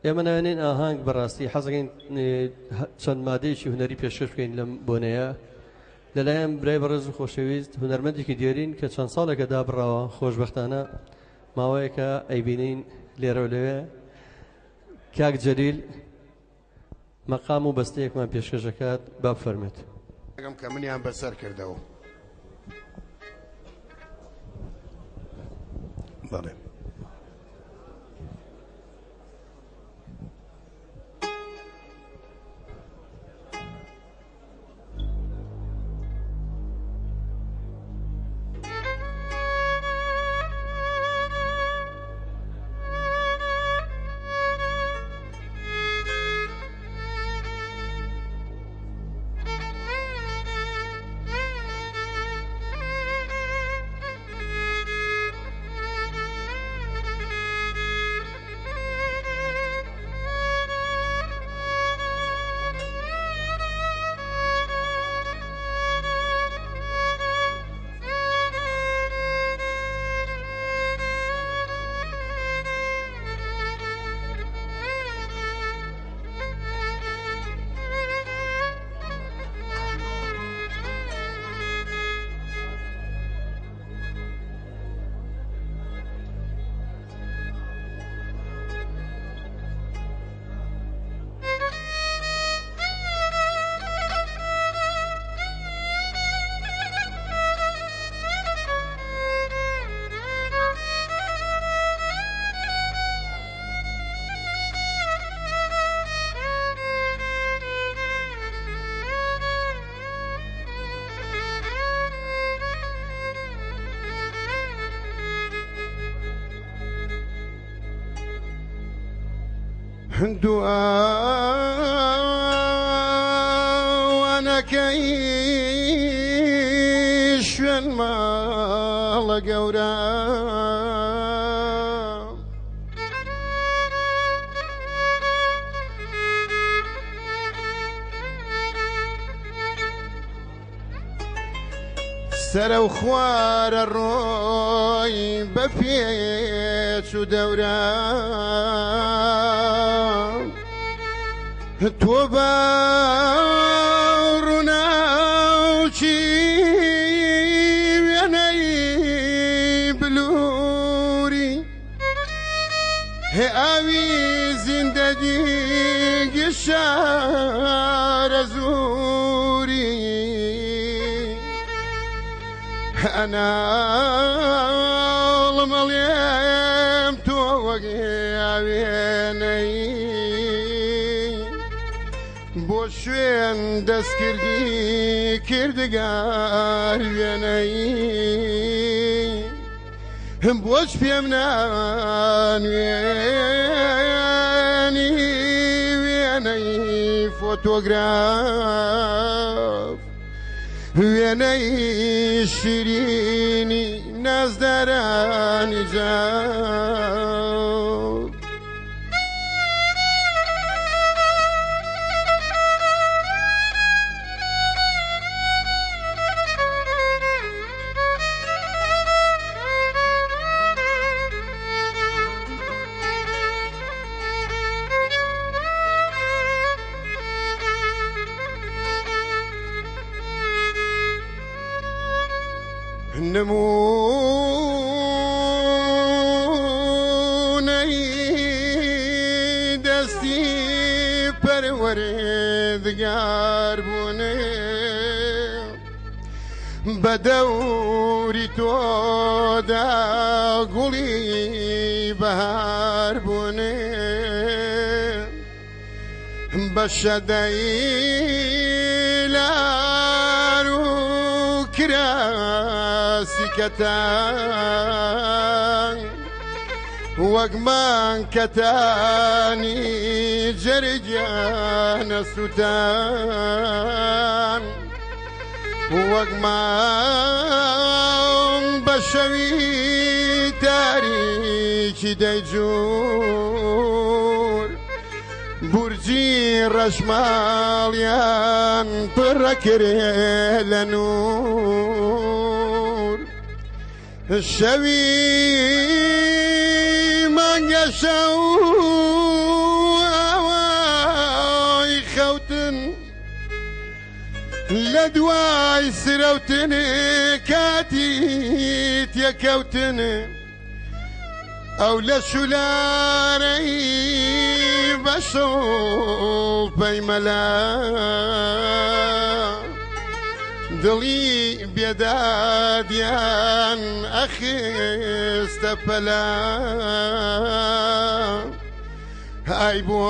ئێمە ناوێنین ئاهانگ بەڕاستی حەزەکەین چەند مادەیەکی هونەری پێشکەش بکەین لەم بۆنەیە لەلایەن برای بەڕێز و خۆشەویست هونەرمەندێکی دیێرین کە چەند ساڵێکە دابڕاوە خۆشبەختانە ماوەیەکە ئەیبینین لێرە و لەوێ کاک جەلیل مەقام و بەستەیەکمان پێشکەش دەکات با بفەرمێت. کە منیان بەسەر کردەوە. بەڵێ. دوانەکەی شوێن ماڵە گەورە سەرە و خوارە ڕۆی بە پێچ و دەورە تۆ بە ڕووناوچی وێنەی بلووری هێ ئاوی زیندەگی گشارە زووری ئەناڵم ئەڵێم تۆ وەگێوێنەی بۆ شوێن دەستکردی کردگار وێنەی بۆچ پێم نانوێنی وێنەی فۆتۆگراف وێنەی شیرینی نازدارانی جاو نمونەی دەستی پەروەردگار بوونێ بە دەوری تۆدا گوڵی بەهار بوونێ بە شەدەی لار و کراسی کەتان وەگمان کەتانی جەرگیانە سووتان وەگمان بە شەوی تاریکی دەیجوور بورجی ڕەشماڵیان پڕەکرێ لە نور شەوی مانگە شەو لە دوای سرەوتنێ کاتی تێکەوتنێ ئەو لە شولارەی بەشۆ پەیمەلا دڵی بێدادیان ئەخستە پەلا های بۆ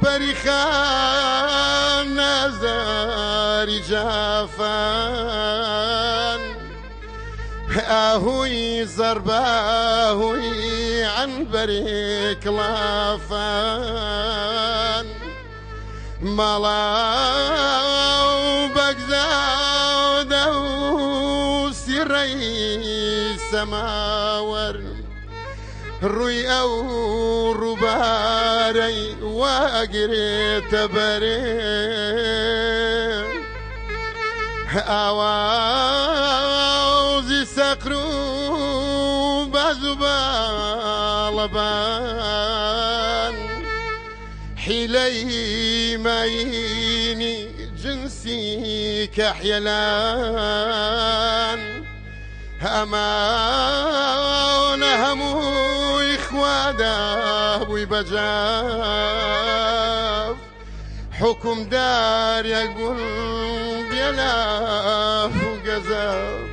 پەریخان نازداری جافان ئاهوی زەرباهوی عنبەری کڵافان ماڵاو بەگزاودە و سیڕەی سەماوەر ڕووی ئەو ڕووبارەی واگرێتە بەرێ ئاوازی سەقر و باز و باڵەبان حیلەی ماینی جنسی کەحیەلان ئەمانە هەمووی خوادا بووی بەجاف حکومدارێک بوون بێلاف و گەزاف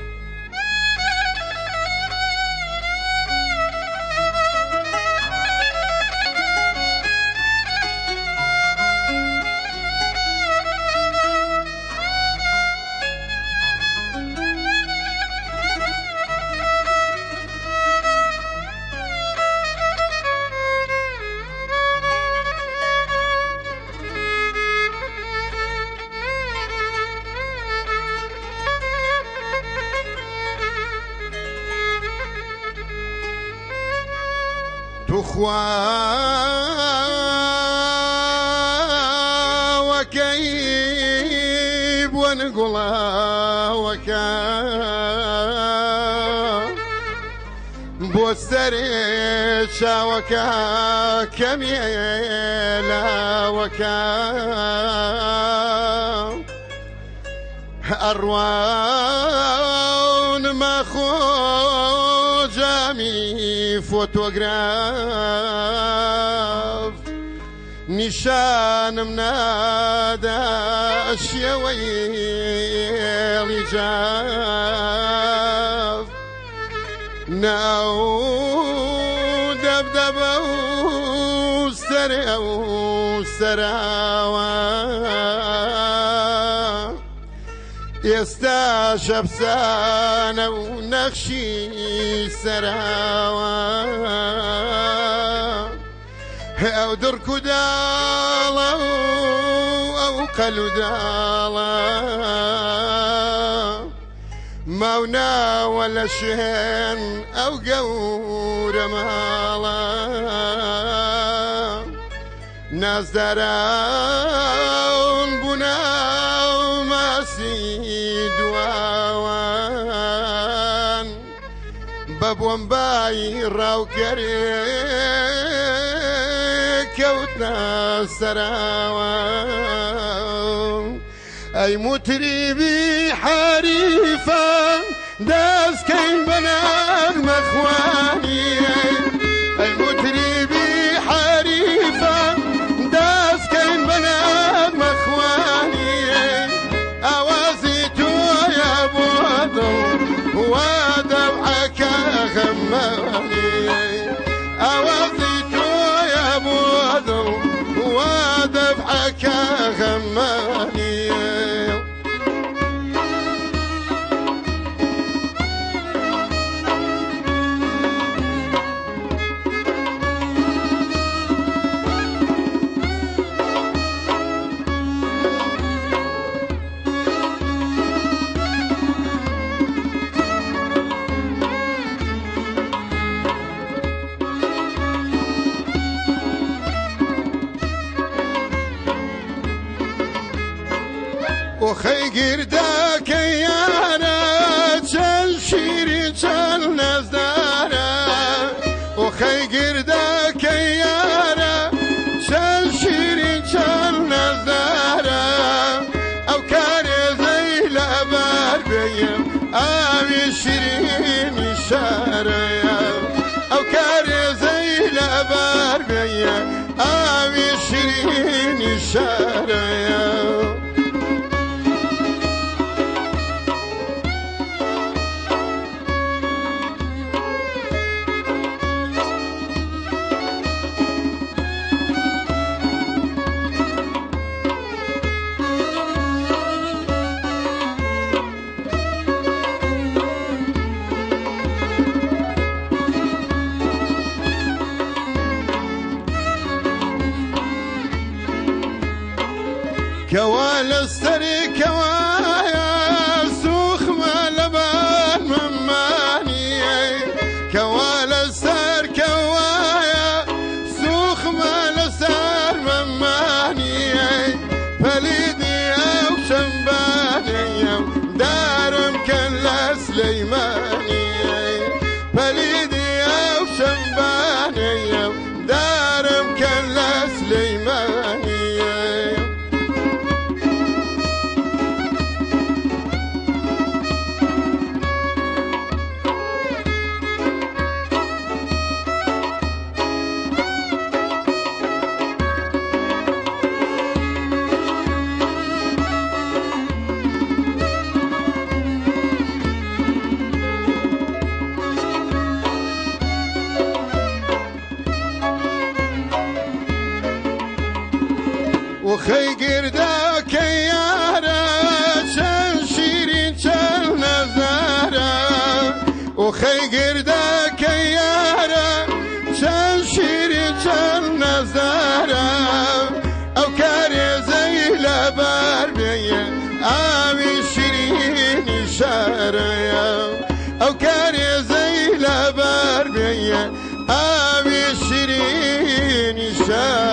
خواوەکەی بوون گوڵاوەکە بۆ سەرێ چاوەکە کەمێلاوەکە ئەڕوانمە خۆجامی فۆتۆگراف نیشانم نادا شێوەی ئێڵیجاف ناو دەبدەبە و سەرێ ئەو سەراوە ئێستا شەبسانە و نەخشی سەراوە ئەو دڕک و داڵە و ئەو قەل و داڵە ماوناوە لە شوێن ئەو گەورە ماڵە نازداران بوونا و ماسی دواوان بە بۆمبای ڕاوکەرێ کەوتنە سەراوە ئەی موتریبی حەریفە دەستکەین بە نەغمە خوانی ئەی موتریبی حەریفە دەستکەین بە نەغمە خوانی ئاوازی تۆیە بۆ دڵ وا دەوعەکە غەممانی ئاوازی تۆیە بۆ دڵ وا دەوعەکە غەممانی وخەی گردەکە یارە چەند شیرین چەند نەزدارە وخەی گردەکە یارە چەند شیرین چەند نەزدارە بيا آوي شيرين شاريا كوال السري كوايا سوخ ما لبان مماني كوال السر كوايا سوخ ما لسر مماني فليدي او شنباني دارم كلا سليماني فليدي او شنباني دارم كلا سليماني وخي قرداك يارا شن شيرين شن نزارا وخي قرداك يارا شن شيرين شن نزارا او كاري زي لبار بيا آوي شيرين شاريا او كاري زي لبار بيا آوي شيرين شاريا